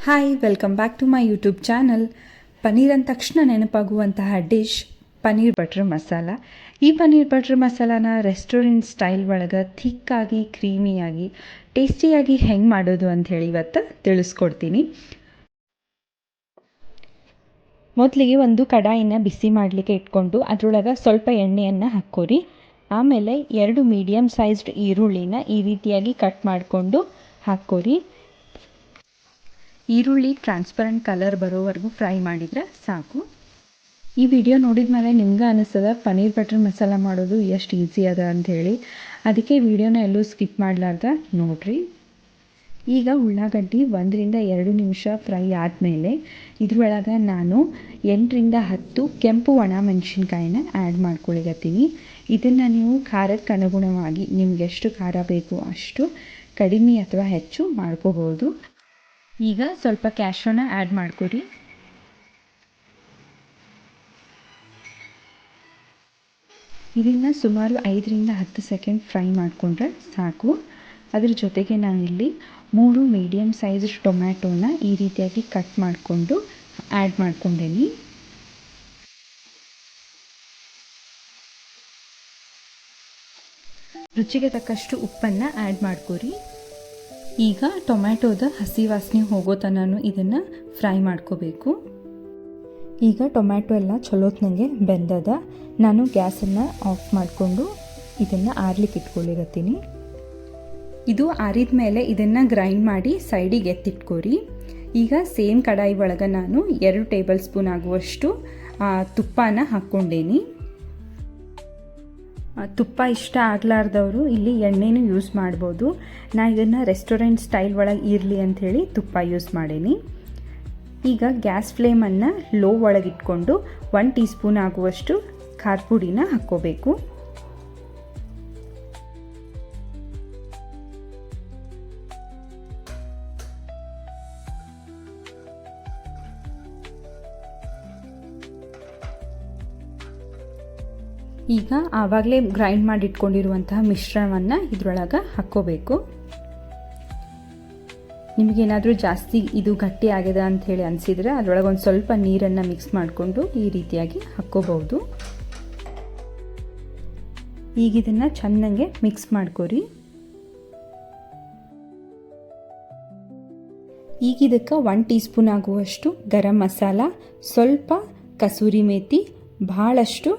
Hi, welcome back to my YouTube channel. Paneer ಅಂದ ತಕ್ಷಣ ನೆನಪಾಗುವಂತಹ ಡಿಶ್ ಪನ್ನೀರ್ ಬಟರ್ ಮಸಾಲ. ಈ ಪನ್ನೀರ್ ಬಟರ್ ಮಸಾಲಾನ ರೆಸ್ಟೋರೆಂಟ್ ಸ್ಟೈಲ್ ಒಳಗೆ ಥಿಕ್ಕಾಗಿ ಕ್ರೀಮಿಯಾಗಿ ಟೇಸ್ಟಿಯಾಗಿ ಹೆಂಗೆ ಮಾಡೋದು ಅಂಥೇಳಿ ಇವತ್ತು ತಿಳಿಸ್ಕೊಡ್ತೀನಿ. ಮೊದಲಿಗೆ ಒಂದು ಕಡಾಯಿನ ಬಿಸಿ ಮಾಡಲಿಕ್ಕೆ ಇಟ್ಕೊಂಡು ಅದರೊಳಗೆ ಸ್ವಲ್ಪ ಎಣ್ಣೆಯನ್ನು ಹಾಕ್ಕೋರಿ. ಆಮೇಲೆ 2 ಮೀಡಿಯಮ್ ಸೈಜ್ಡ್ ಈರುಳ್ಳಿನ ಈ ರೀತಿಯಾಗಿ ಕಟ್ ಮಾಡಿಕೊಂಡು ಹಾಕ್ಕೋರಿ. ಈರುಳ್ಳಿ ಟ್ರಾನ್ಸ್ಪರೆಂಟ್ ಕಲರ್ ಬರೋವರೆಗೂ ಫ್ರೈ ಮಾಡಿದರೆ ಸಾಕು. ಈ ವಿಡಿಯೋ ನೋಡಿದ ಮೇಲೆ ನಿಮ್ಗೆ ಅನಿಸ್ತದ ಪನ್ನೀರ್ ಬಟರ್ ಮಸಾಲ ಮಾಡೋದು ಎಷ್ಟು ಈಸಿ ಅದ ಅಂಥೇಳಿ. ಅದಕ್ಕೆ ವಿಡಿಯೋನ ಎಲ್ಲೂ ಸ್ಕಿಪ್ ಮಾಡಲಾರ್ದ ನೋಡಿರಿ. ಈಗ ಉಳ್ಳಾಗಡ್ಡಿ 1 ರಿಂದ 2 ನಿಮಿಷ ಫ್ರೈ ಆದಮೇಲೆ ಇದ್ರೊಳಗೆ ನಾನು 8 ರಿಂದ 10 ಕೆಂಪು ಒಣ ಮೆಣಸಿನ್ಕಾಯಿನ ಆ್ಯಡ್ ಮಾಡ್ಕೊಳಿಗತ್ತೀನಿ. ಇದನ್ನು ನೀವು ಖಾರಕ್ಕೆ ಅನುಗುಣವಾಗಿ ನಿಮ್ಗೆ ಎಷ್ಟು ಖಾರ ಬೇಕು ಅಷ್ಟು ಕಡಿಮೆ ಅಥವಾ ಹೆಚ್ಚು ಮಾಡ್ಕೋಬೋದು. ಈಗ ಸ್ವಲ್ಪ ಕ್ಯಾಶ್ಯೂನ ಆ್ಯಡ್ ಮಾಡ್ಕೊರಿ. ಇದನ್ನು ಸುಮಾರು 5 ರಿಂದ 10 ಸೆಕೆಂಡ್ ಫ್ರೈ ಮಾಡಿಕೊಂಡ್ರೆ ಸಾಕು. ಅದ್ರ ಜೊತೆಗೆ ನಾನಿಲ್ಲಿ 3 ಮೀಡಿಯಮ್ ಸೈಜ್ ಟೊಮ್ಯಾಟೋನ ಈ ರೀತಿಯಾಗಿ ಕಟ್ ಮಾಡಿಕೊಂಡು ಆ್ಯಡ್ ಮಾಡ್ಕೊಂಡೇನಿ. ರುಚಿಗೆ ತಕ್ಕಷ್ಟು ಉಪ್ಪನ್ನು ಆ್ಯಡ್ ಮಾಡ್ಕೊರಿ. ಈಗ ಟೊಮ್ಯಾಟೋದ ಹಸಿ ವಾಸನೆ ಹೋಗೋ ತನಕ ಇದನ್ನು ಫ್ರೈ ಮಾಡ್ಕೋಬೇಕು. ಈಗ ಟೊಮ್ಯಾಟೊ ಎಲ್ಲ ಚಲೋತ್ನಂಗೆ ಬೆಂದದ. ನಾನು ಗ್ಯಾಸನ್ನು ಆಫ್ ಮಾಡಿಕೊಂಡು ಇದನ್ನು ಆರ್ಲಿಕ್ಕೆ ಇಟ್ಕೊಳ್ಳಿಗತ್ತೀನಿ. ಇದು ಆರಿದ ಮೇಲೆ ಇದನ್ನು ಗ್ರೈಂಡ್ ಮಾಡಿ ಸೈಡಿಗೆ ಎತ್ತಿಟ್ಕೋರಿ. ಈಗ ಸೇಮ್ ಕಡಾಯಿ ಒಳಗೆ ನಾನು 2 ಟೇಬಲ್ ಸ್ಪೂನ್ ಆಗುವಷ್ಟು ತುಪ್ಪನ ಹಾಕ್ಕೊಂಡೇನಿ. ತುಪ್ಪ ಇಷ್ಟ ಆಗಲಾರ್ದವರು ಇಲ್ಲಿ ಎಣ್ಣೆನೂ ಯೂಸ್ ಮಾಡ್ಬೋದು. ನಾನು ಇದನ್ನು ರೆಸ್ಟೋರೆಂಟ್ ಸ್ಟೈಲ್ ಒಳಗೆ ಇರಲಿ ಅಂಥೇಳಿ ತುಪ್ಪ ಯೂಸ್ ಮಾಡೇನಿ. ಈಗ ಗ್ಯಾಸ್ ಫ್ಲೇಮನ್ನು ಲೋ ಒಳಗಿಟ್ಕೊಂಡು 1 ಟೀ ಸ್ಪೂನ್ ಆಗುವಷ್ಟು ಖಾರ ಪುಡಿನ ಹಾಕ್ಕೋಬೇಕು. ಈಗ ಆವಾಗಲೇ ಗ್ರೈಂಡ್ ಮಾಡಿ ಇಟ್ಕೊಂಡಿರುವಂತಹ ಮಿಶ್ರಣವನ್ನು ಇದ್ರೊಳಗೆ ಹಾಕ್ಕೋಬೇಕು. ನಿಮಗೇನಾದರೂ ಜಾಸ್ತಿ ಇದು ಗಟ್ಟಿ ಆಗಿದೆ ಅಂಥೇಳಿ ಅನಿಸಿದರೆ ಅದರೊಳಗೆ ಒಂದು ಸ್ವಲ್ಪ ನೀರನ್ನು ಮಿಕ್ಸ್ ಮಾಡಿಕೊಂಡು ಈ ರೀತಿಯಾಗಿ ಹಾಕ್ಕೋಬಹುದು. ಈಗ ಇದನ್ನು ಚೆನ್ನಾಗೆ ಮಿಕ್ಸ್ ಮಾಡ್ಕೊರಿ. ಈಗ ಇದಕ್ಕೆ 1 ಟೀ ಸ್ಪೂನ್ ಆಗುವಷ್ಟು ಗರಂ ಮಸಾಲ, ಸ್ವಲ್ಪ ಕಸೂರಿ ಮೇಥಿ, ಭಾಳಷ್ಟು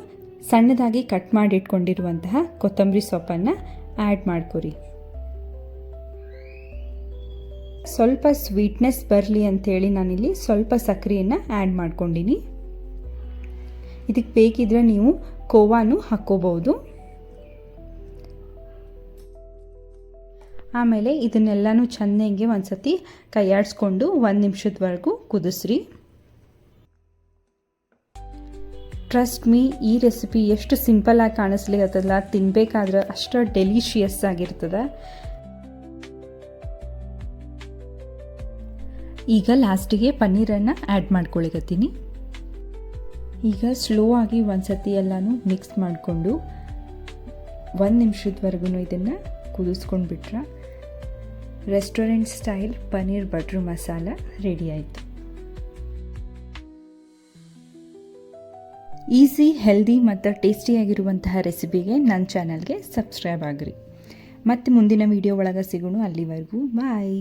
ಸಣ್ಣದಾಗಿ ಕಟ್ ಮಾಡಿ ಇಟ್ಕೊಂಡಿರುವಂತಹ ಕೊತ್ತಂಬರಿ ಸೊಪ್ಪನ್ನು ಆ್ಯಡ್ ಮಾಡ್ಕೊರಿ. ಸ್ವಲ್ಪ ಸ್ವೀಟ್ನೆಸ್ ಬರಲಿ ಅಂಥೇಳಿ ನಾನಿಲ್ಲಿ ಸ್ವಲ್ಪ ಸಕ್ಕರೆಯನ್ನು ಆ್ಯಡ್ ಮಾಡ್ಕೊಂಡಿನಿ. ಇದಕ್ಕೆ ಬೇಕಿದ್ರೆ ನೀವು ಕೋವಾನು ಹಾಕ್ಕೋಬಹುದು. ಆಮೇಲೆ ಇದನ್ನೆಲ್ಲನೂ ಚೆನ್ನಾಗಿ ಒಂದ್ಸತಿ ಕೈಯಾಡಿಸ್ಕೊಂಡು 1 ನಿಮಿಷದವರೆಗೂ ಕುದಿಸ್ರಿ. ಟ್ರಸ್ಟ್ ಮೀ, ಈ ರೆಸಿಪಿ ಎಷ್ಟು ಸಿಂಪಲ್ಲಾಗಿ ಕಾಣಿಸ್ಲಿಕ್ಕತ್ತಲ್ಲ, ತಿನ್ನಬೇಕಾದ್ರೆ ಅಷ್ಟು ಡೆಲಿಷಿಯಸ್ ಆಗಿರ್ತದೆ. ಈಗ ಲಾಸ್ಟಿಗೆ ಪನ್ನೀರನ್ನು ಆ್ಯಡ್ ಮಾಡ್ಕೊಳಿಕತ್ತೀನಿ. ಈಗ ಸ್ಲೋ ಆಗಿ ಒಂದ್ಸತಿ ಎಲ್ಲನೂ ಮಿಕ್ಸ್ ಮಾಡಿಕೊಂಡು 1 ನಿಮಿಷದವರೆಗೂ ಇದನ್ನು ಕುದಿಸ್ಕೊಂಡು ಬಿಟ್ರೆ restaurant style paneer butter masala ready ಆಯಿತು. ಈಸಿ, ಹೆಲ್ದಿ ಮತ್ತು ಟೇಸ್ಟಿಯಾಗಿರುವಂತಹ ರೆಸಿಪಿಗೆ ನನ್ನ ಚಾನಲ್ಗೆ ಸಬ್ಸ್ಕ್ರೈಬ್ ಆಗಿರಿ. ಮತ್ತು ಮುಂದಿನ ವಿಡಿಯೋ ಒಳಗೆ ಸಿಗೋಣ. ಅಲ್ಲಿವರೆಗೂ ಬಾಯ್.